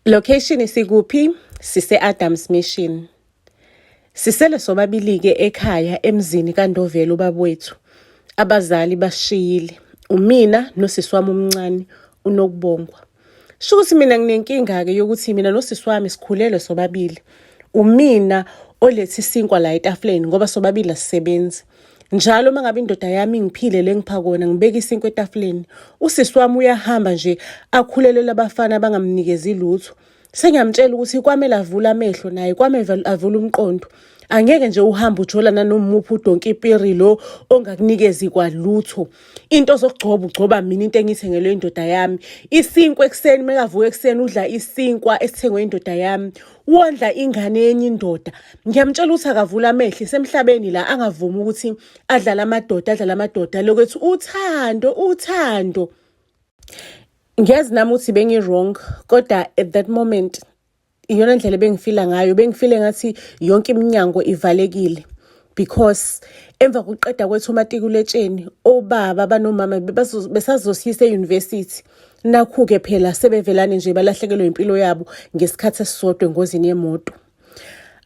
Location isikuphi? Sise-Adams Mission. Sisele sobabili-ke ekhaya emzini kaNdovelo ubabawethu. Abazali bashiyile. Umina nosisi wami omncane uNokubongwa. Sho ukuthi mina nginenkinga-ke yokuthi mina nosisi wami sikhulelwe sobabili. Umina oletha isinkwa la etafuleni ngoba sobabili asisebenzi. Njalo uma ngabe indoda yami ngiphile le ngipha kona ngibeka isinkwa etafuleni. Usisi wami uyahamba nje akhulelwe abafana bangamnikezi lutho. Sengiyamtshela ukuthi kwamele avule amehlo naye kwamele avule umqondo. Angeke nje uhambe ujolana nomuphi udonkipiri lo ongakunikezi kwalutho. Into ozogcoba ugcoba mina into engithengelwe indoda yami. Isinkwa ekseni mekavuka ekseni udla isinkwa esithengwe indoda yami. Wondla ingane yenye indoda. Ngiyamtshela ukuthi akavula amehlo semhlabeni la angavumi ukuthi adlala amadoda lokwethi uthando. Ngiyazi nami ukuthi bengi-wrong, kodwa at that moment, iyona ndlela bengifila ngayo, bengifile ngathi yonke iminyango ivalekile. Because emva kokuqeda kwethu umatikuletsheni, obaba banomama besazosiyisa e-university. Nakhu-ke phela sebevelane nje balahlekelwe impilo yabo ngesikhathi esisodwa engozini yemoto.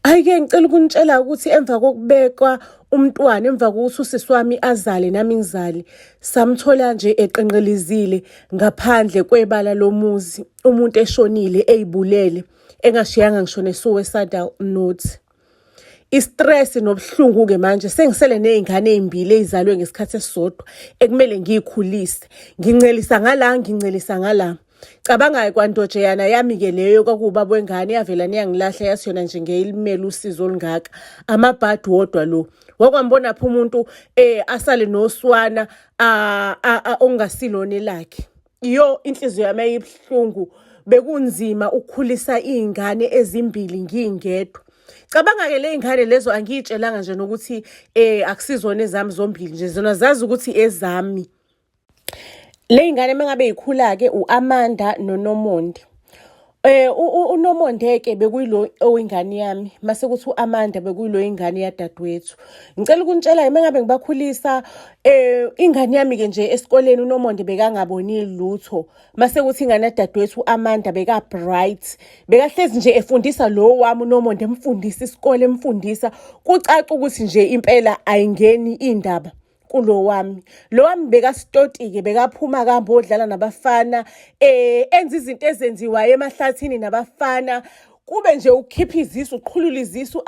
Ayike ngicela ukunitshela ukuthi emva kokubekwa umntwana emva kokuthi usisi wami azale nami ngizale samthola nje eqenqelizile ngaphandle kwebala lomuzi umuntu eshonile eyibulele engashiyanga ngisho ne-suicidal note. Istress nobuhlungu ke manje sengisele nezingane ezimbili ezizalwe ngesikhathi esisodwa ekumele ngiyikhulise ngincelisa ngala cabanga kwandojeyana yami ke leyo kwakubaba wengane yavela niyangilahla yasiyona nje ngelimela usizo olungaka amabhadi wodwa lo wakwambona pha umuntu asale noswana ongasilone lakhe iyo inhliziyo yami ayibhlungu bekunzima ukukhulisa izingane ezimbili ngingedwa. Cabanga ke le ingane lezo angiyitshelanga nje nokuthi akusizona ezami zombili nje zona zazi ukuthi ezami. Le ingane mengabe ikhula ke uAmanda noNomonde. uNomonde ke bekuyilo oyingane yami mase kuthi uAmanda bekuyilo ingane yadadewethu. Ngicela ukunitshela mengabe ngibakhulisa ingane yami ke nje esikoleni uNomonde bekangaboni lutho mase kuthi ingane yadadewethu uAmanda beka bright bekahlezi nje efundisa lo wami uNomonde emfundisa isikole emfundisa kucaca ukuthi nje impela ayingeni indaba kulo wami. Lo wami bekasitoti-ke bekaphuma kambe odlala nabafana enza izinto ezenziwayo emahlathini nabafana kube nje ukhipha izisu uqhulula izisu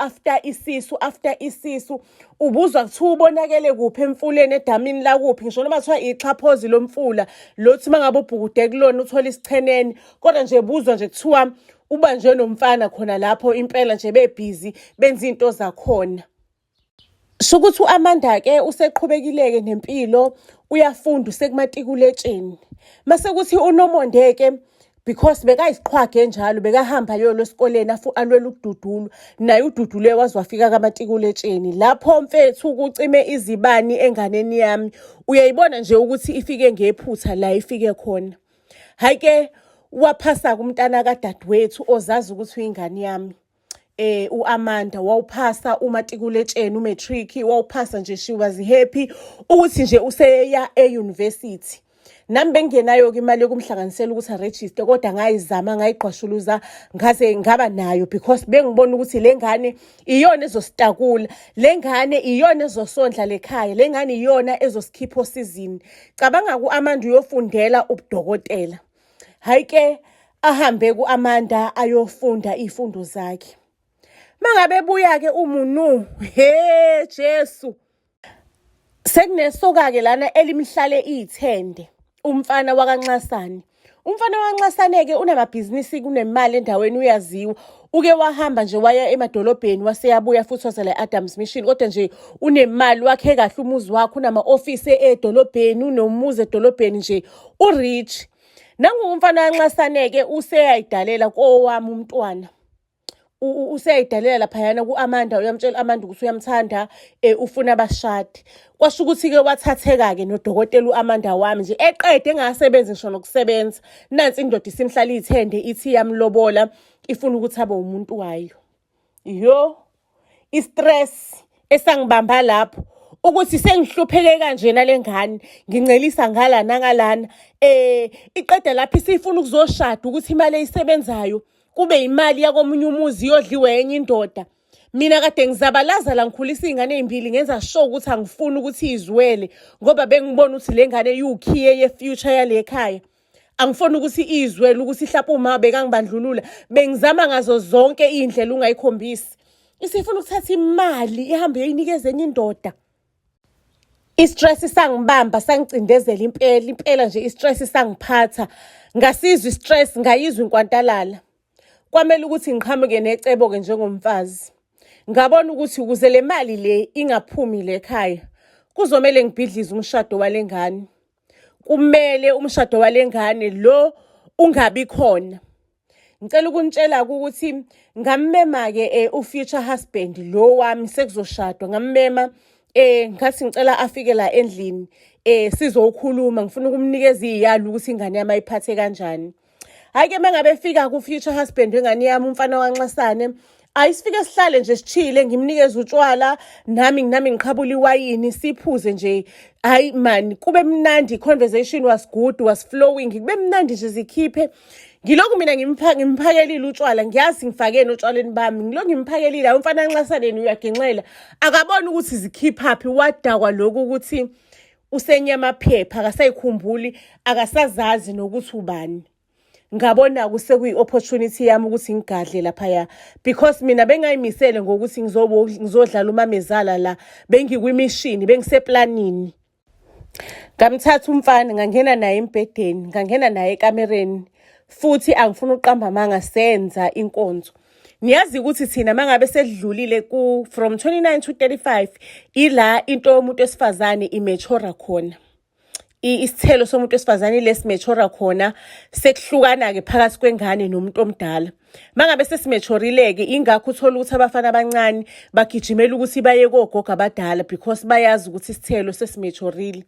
after isisu ubuzwa kuthiwa ubonakele kuphi emfuleni edamini la kuphi ngisho noma kuthiwa ixhaphozi lomfula lothi mangabe ubhukude kulona uthola isichenene kodwa nje buzwa nje kuthiwa uba nje nomfana khona lapho impela nje bebhizi benza into zakhona. Shukuthi uAmanda ke useqhubekileke nempilo uyafunda usekumatikuletsheni mase kuthi uNomonde ke because bekayisiqhwage njalo bekahamba yolo esikoleni alwela ukududulwa naye ududulwe waze wafika kamatikuletsheni lapho mfethu ukucime izibani enganeni yami uyayibona nje ukuthi ifike ngephutha la ifike khona. Hayi ke waphasa kumntana kadadewethu ozazi ukuthi uyingane yami. uAmanda wawuphasa umatikuletsheni umatric wawuphasa nje she was happy ukuthi nje useya e-university. Nami bengenayo ke imali yokumhlanganisela ukuthi aregister kodwa ngayizama ngayiqhwashuluza ngaze ngaba nayo because bengibona ukuthi lengane iyona ezositakula lengane iyona ezosondla lekhaya lengane iyona ezosikhipha osizini. Cabanga kuAmanda uyofundela ubudokotela. Hayi ke ahambe kuAmanda ayofunda izifundo zakhe. Mangabe buya ke umunu Jesu sekunesoka ke lana elimhlale izithende umfana wakaNxasane. Umfana wakaNxasane ke unamabhizinisi kunemali endaweni uyaziwa uke wahamba nje waya emadolobheni waseyabuya futhi wazela eAdams Mission kodwa nje unemali wakhe kahle umuzi wakhe unama office edolobheni unomuzi edolobheni nje urich. Nangu umfana wakaNxasane ke useyayidalela kowami umntwana. Useyayidalela laphayana kuAmanda uyamtshela Amanda ukuthi uyamthanda ufuna abashadi. Kwasho ukuthi ke wathatheka ke nodokotela uAmanda wami nje eqede engasebenzi ngisho nokusebenza. Nansi indoda isimhlala izithende ithi yamlobola ifuna ukuthi abe umuntu wayo. Istress esangibamba lapho ukuthi sengihlupheke kanje nalengane ngincelisa ngala nangalana iqeda lapho isifuna ukuzoshada ukuthi imali eyisebenzayo kube imali yakomunye umuzi iyodliwe enye indoda. Mina kade ngizabalaza la ngikhulisa iy'ngane ey'mbili ngenza sure ukuthi angifuni ukuthi izwele ngoba bengibona ukuthi le ngane iwukhiye ye-future yale khaya. Angifuni ukuthi izwele ukuthi mhlawumbe uma bekangibandlulula bengizama ngazo zonke iy'ndlela ungayikhombisi. Isifuna ukuthatha imali ihambe iyoyinikeza enye indoda. I-stress sangibamba sangicindezela impela nje i-stress sangiphatha. Ngasizwa i-stress ngayizwa inkwantalala. Kwamele ukuthi ngiqhamuke necebo-ke njengomfazi. Ngabona ukuthi ukuze le mali le ingaphumi le khaya kuzomele ngibhidlize umshado wale ngane. Kumele umshado wale ngane lo ungabi khona. Ngicela ukunitshela ukuthi ngammema-ke u-future husband lo wami sekuzoshadwa ngammema ngathi ngicela afike la endlini sizokhuluma ngifuna ukumnikeza iy'yalo ukuthi ingane yami ayiphathe kanjani. Hhayi-ke mengabe efika ku-future husband wengane yami umfana wanxasane ayisifike sihlale nje sichile ngimnikeze utshwala nami ngiqhabula iwayini siphuze nje. Hayi man kube mnandi, conversation was good, was flowing, kube mnandi nje zikhiphe. Ngilokhu mina ngimphakelile utshwala ngiyazi ngifakeni utshwaleni bami ngilokhu ngimphakelile hayi umfana wanxasaneni uyagenxela akabona ukuthi zikhiphaphi wadakwa lokhu ukuthi usenyamaphepha akasayikhumbuli akasazazi nokuthi ubani. Ngabona kusekuyi-opportunity yami ukuthi ngigadle laphaya because mina bengayimisele ngokuthi ngizodlala umamezala la bengikwimishini bengiseplanini. Ngamthatha umfana ngangena naye embhedeni ngangena naye ekamereni futhi angifuna uqamba amanga senza inkonzo. Niyazi ukuthi thina mangabe sedlulile from 29 to 35 ila into yomuntu wesifazane immature khona. Isithelo somuntu wesifazane lesimechora khona sekuhlukana-ke phakathi kwengane nomuntu omdala. Mangabe sesimetshorile-ke ingakho uthola ukuthi abafana abancane bagijimela ukuthi baye kogogo abadala because bayazi ukuthi isithelo sesimetshorile.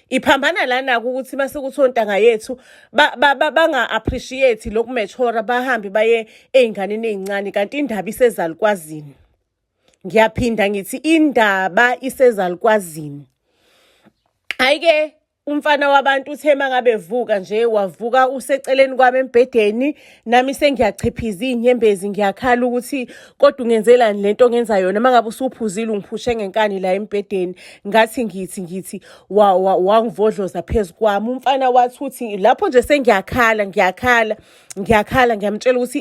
Iphambana lana-ke ukuthi mase kuthi ontanga yethu banga-appreciate lokhu mechora bahambe baye ey'nganeni ey'ncane kanti indaba isezalukwazini. Ngiyaphinda ngithi indaba isezalukwazini. Hhayi-ke umfana wabantu uthe mangabe evuka nje wavuka useceleni kwami embhedeni nami sengiyachiphiza iy'nyembezi ngiyakhala ukuthi kodwa ungenzelani lento ongenza yona mangabe usuphuzile ungiphushe ngenkani la embhedeni ngathi ngithi wangivodloza phezu kwami. Umfana wathi uthi lapho nje sengiyakhala ngiyamtshela ukuthi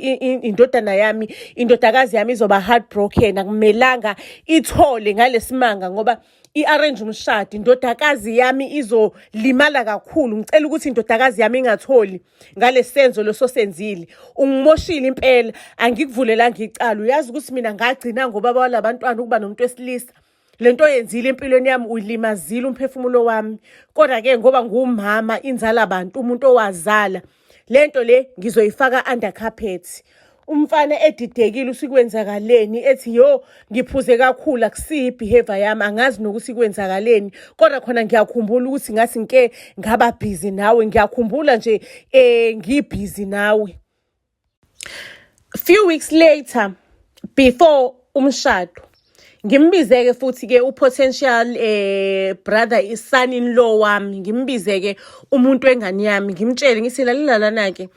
indodakazi yami izoba heartbroken akumelanga ithole ngalesimanga ngoba i-arrange umshado indodakazi yami izolimala kakhulu. Ngicela ukuthi indodakazi yami ingatholi ngale senzo lososenzile. Ungimoshile impela angikuvulelanga icala. Uyazi ukuthi mina ngagcina ngoba balabantwana ukuba nomuntu wesilisa. Lento yenzile empilweni yami ulimazile umphefumulo wami. Kodwa-ke ngoba ngumama inzala abantu umuntu owazala lento le ngizoyifaka under carpet. Umfana edidekile usikwenzakaleni ethi ngiphuze kakhulu akusiyi behavior yami angazi nokuthi kwenzakaleni kodwa khona ngiyakhumbula ukuthi ngathi ngaba busy nawe ngiyakhumbula nje ngibusy nawe. Few weeks later before umshado ngimbize-ke futhi-ke upotential brother son in law wami ngimbize-ke umuntu wengane yami ngimtshele ngithi lalela-ke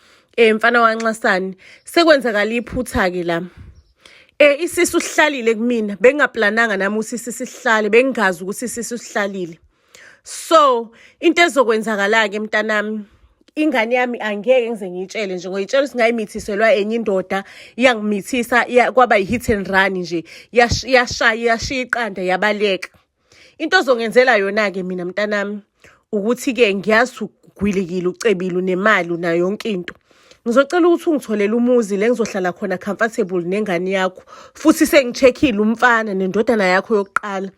mfana wanxasane sekwenzakala iphutha-ke la. Isisu sihlalile kumina bengingaplananga nami usisi sihlale bengingazi ukuthi isisu sihlalile. So into ezokwenzakala-ke mntanami ingane yami angeke ngize ngiyitshele nje ngoyitshela ukuthi ngayimithiselwa enye indoda iyangimithisa kwaba yi-hit and run nje yashiya iqanda yabaleka. Into ozongenzela yona-ke mina mntanami ukuthi-ke ngiyazi ugwilekile ucebile unemali unayo yonke into. Ngizocela ukuthi ungitholele umuzi le ngizohlala khona comfortable nengane yakho futhi sengicheckile umfana nendodana yakho yokuqala.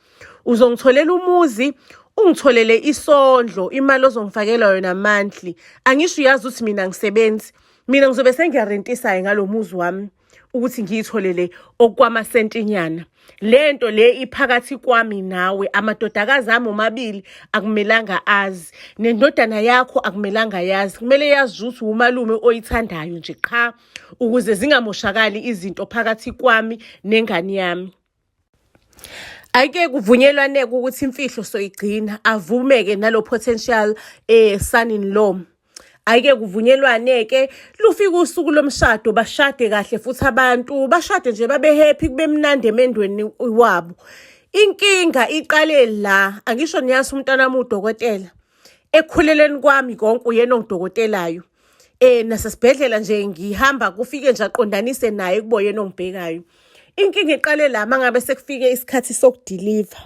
Uzongitholela umuzi ungitholele isondlo imali ozongifakela yona monthly. Angisho uyazi ukuthi mina ngisebenzi mina ngizobe sengiyarentisa ngalomuzi wami ukuthi ngiyitholele okwamasentinyana. Lento le iphakathi kwami nawe amadodakazi ami omabili akumelanga azi nendodana yakho akumelanga yazi. Kumele yazi ukuthi umalume oyithandayo nje qha ukuze zingamoshakali izinto phakathi kwami nengane yami. Ake kuvunyelwane ukuthi imfihlo soyigcina avumeke nalo potential son in law Ayike kuvunyelwane-ke lufika usuku lomshado bashade kahle futhi abantu bashade nje babe happy kube mnandi emendweni wabo. Inkinga iqale la, angisho niyazi umntana wami udokotela. Ekukhuleleni kwami konke uyena ongidokotelayo. Nasesibhedlela nje ngihamba kufike nje aqondanise naye kubo yena ongibhekayo. Inkinga iqale la mangabe sekufike isikhathi sokudeliver.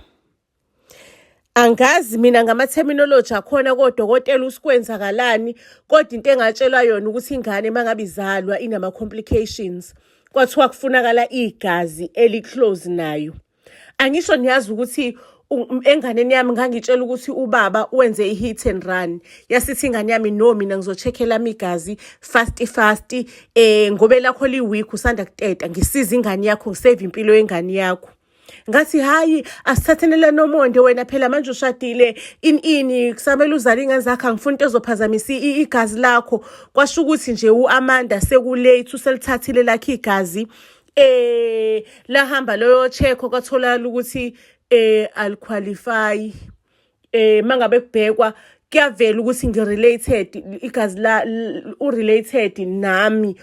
Angazi mina ngama-terminology akhona kodokotela usikwenzakalani, kodwa into engatshelwa yona ukuthi ingane mangabe izalwa inama-complications. Kwathiwa kufunakala igazi eli-close nayo. Angisho niyazi ukuthi enganeni yami ngangitshela ukuthi ubaba wenze i-hit and run. Yasithi ingane yami no mina ngizocheckela igazi fast ngoba lakho li-weak usanda kuteta ngisiza ingane yakho ngisave impilo yengane yakho. Ngathi hayi asithathenele nomonde wena phela manje ushadile ini kusamele uzale ingane zakho angifuni into ezophazamisa igazi lakho. Kwasho ukuthi nje uAmanda sekulate uselithathile lakhe igazi lahamba loyo check kwatholakala ukuthi aliqualify. Mangabe kubhekwa kuyavela ukuthi ngirelated igazi la urelated nami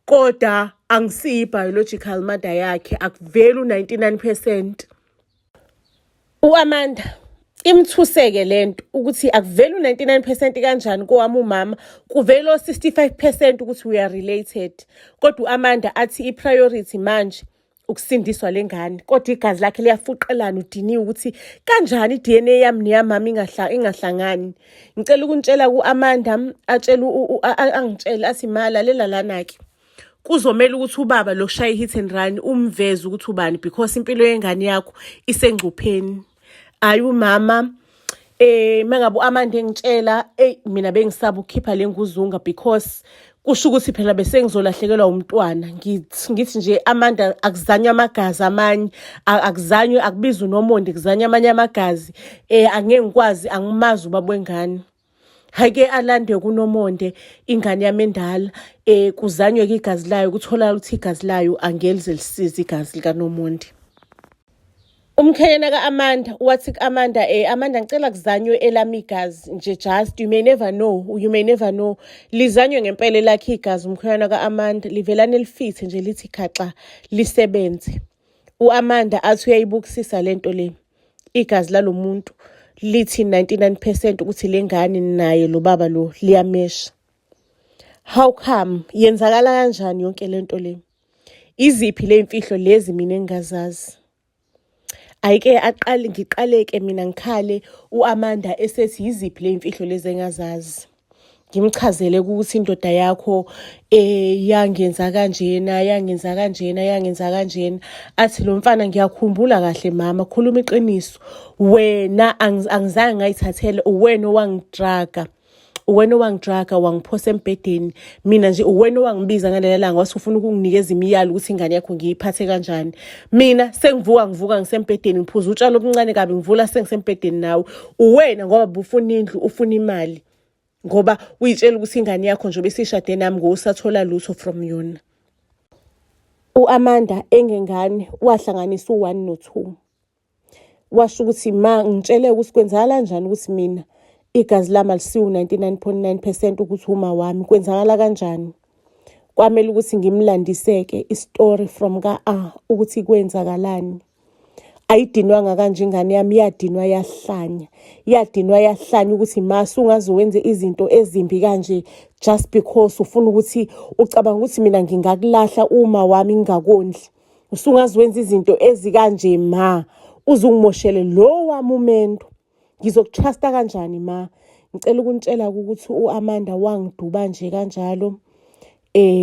kodwa angisiyi biological mother yakhe, akuveli u99%. uAmanda imthuseke lento ukuthi akuveli u99% kanjani kowami umama, kuvela o65% ukuthi we are related. Kodwa uAmanda athi ipriority manje ukusindiswa lengane, kodwa igazi lakhe liyafuqelana udiniwe ukuthi kanjani iDNA yami neyamama ingahlangani. Ngicela ukunitshela kuAmanda angitshela athi malalela lana-ke. Kuzomela ukuthi ubaba lo shaya hit and run umveze ukuthi ubani because impilo yengane yakho isengcupheni. Ayi umama mangabe uAmanda engitshela mina bengisaba ukukhipha lenguzunga because kusho ukuthi phela bese ngizolahlekelwa umntwana. Ngithi nje Amanda akuzanywe amagazi amanye, akuzanywe akubizwe nomonde kuzanywe amanye amagazi. Angeke ngikwazi angimazi ubaba wengane. Hake alande kunomonde ingane yami endala kuzanywe igazi layo kuthola ukuthi igazi layo angelize lisize igazi likaNomonde. Umkhayena kaAmanda wathi kuAmanda Amanda ngicela kuzanywe elami igazi nje just you may never know lizanywe ngempela lakhe igazi. Umkhayena kaAmanda livelane lifithe nje lithi khaxa lisebenze. uAmanda athi uyayibukisisa lento le igazi lalomuntu lithi 99% ukuthi lengane naye lo baba lo liyamesha. How come yenzakala kanjani yonke lento le? Iziphi le imfihlo lezi mina engazazi? Ayike ngiqaleke mina ngikhale uAmanda esethi iziphi le imfihlo lezi engazazi. Ngimchazele ukuthi indoda yakho yangenza kanjena. Athi lo mfana ngiyakhumbula kahle mama, khuluma iqiniso. Wena angizange ngayithathele, uwena owangidraga wangiphosa embedeni. Mina nje uwena owangibiza ngalelo langa wathi ufuna ukunginikeza imiyalo ukuthi ingane yakho ngiyiphathe kanjani. Mina sengivuka ngisembedeni ngiphuza utshalo obuncane kabi ngivula sengisembedeni nawe. Uwena ngoba bufuna indlu ufuna imali. Ngoba uyitshela ukuthi ingane yakho nje besishade nami ngosathola lutho from yona. uAmanda engengane wahlanganisa u1 no2. Washo ukuthi ma ngitshele ukuthi kwenzakala kanjani ukuthi mina igazi lami alisiwu 99.9% ukuthi uMa wami kwenzakala kanjani. Kwamele ukuthi ngimlandiseke istory from ukuthi kwenzakalani. Ayidinwanga kanje ingane yami yadinwa yahlanya ukuthi mase ungazowenza izinto ezimbi kanje just because ufuna ukuthi ucabanga ukuthi mina ngingakulahla uMa wami ngingakondli. Usungaziwenza izinto ezikanje ma uzungimoshele lo wami umendo. Ngizokutrasta kanjani ma? Ngicela ukunitshela ukuthi uAmanda wangiduba nje kanjalo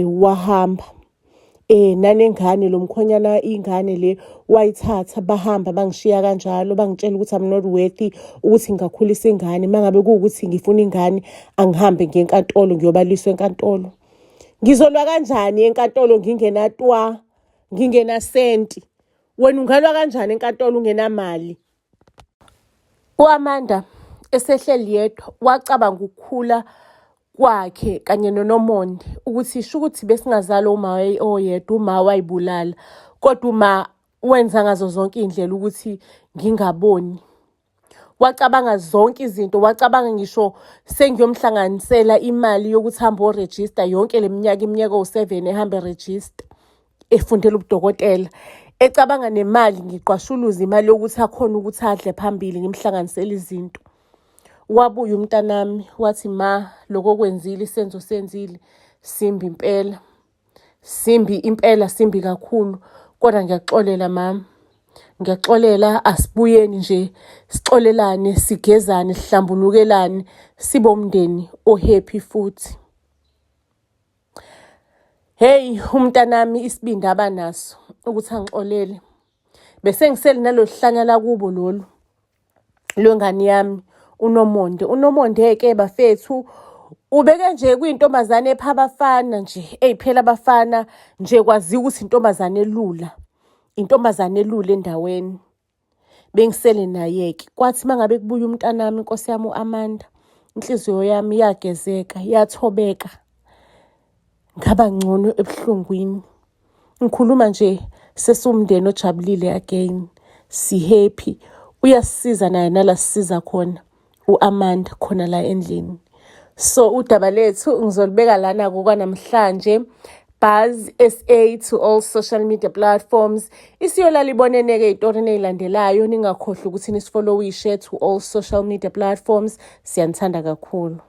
wahamba. Nanengane lo mkhonyana ingane le wayithatha bahamba bangishiya kanjalo bangitshela ukuthi I'm not worthy ukuthi ngingakhulisa ingane. Mangabe kuukuthi ngifuna ingane angihambe ngenkantolo ngiyobaliswa enkantolo. Ngizolwa kanjani enkantolo ngingena senti? Wena ungalwa kanjani enkantolo ungenamali? uAmanda esehleli yedwa wacabanga ukukhula kwakhe kanye noNomonde ukuthi isho ukuthi besingazali uMa oyedwa, uMa wayibulala, kodwa uMa wenza ngazo zonke indlela ukuthi ngingaboni. Wacabanga zonke izinto, wacabanga ngisho sengiyomhlanganisela imali yokuthi hambe orejista yonke le minyaka ewu-7 ehambe erejista efundela ubudokotela. Ecabanga nemali ngiqwashuluza imali yokuthi akhone ukuthi adle phambili ngimhlanganisele izinto. Wabuya umntanami wathi, ma, lokho okwenzile, isenzo senzile, simbi impela. Simbi impela, simbi kakhulu. Kodwa ngiyaxolela mama. Ngiyaxolela, asibuyeni nje sixolelane, sigezane, sihlambulukelane, sibe umndeni o-happy futhi. Hey, umntanami isibindi abanaso ukuthi angixolele. Bese ngisele nalo hlanya la kubo lolu lwengane yami uNomonde. uNomonde-ke bafethu ubeke nje kuyintombazane epha abafana nje, ey'phela abafana nje, kwaziwa ukuthi intombazane elula. Intombazane elula endaweni. Bengisele naye-ke. Kwathi mangabe kubuya umntanami, inkosi yami u-Amanda, inhliziyo yami yagezeka, yathobeka. Ngaba ngcono ebuhlungwini. Ngikhuluma nje sesumndeni ojabulile again. Si-happy. Uyasisiza naye nala sisiza khona u-Amanda khona la endlini. So udaba lethu ngizolibeka lana-ke kwanamhlanje. Buzz SA to all social media platforms. Isiyolala ibonene-ke ey'torini ey'landelayo. Ningakhohlwa ukuthi nisifollowishe to all social media platforms. Siyanithanda kakhulu.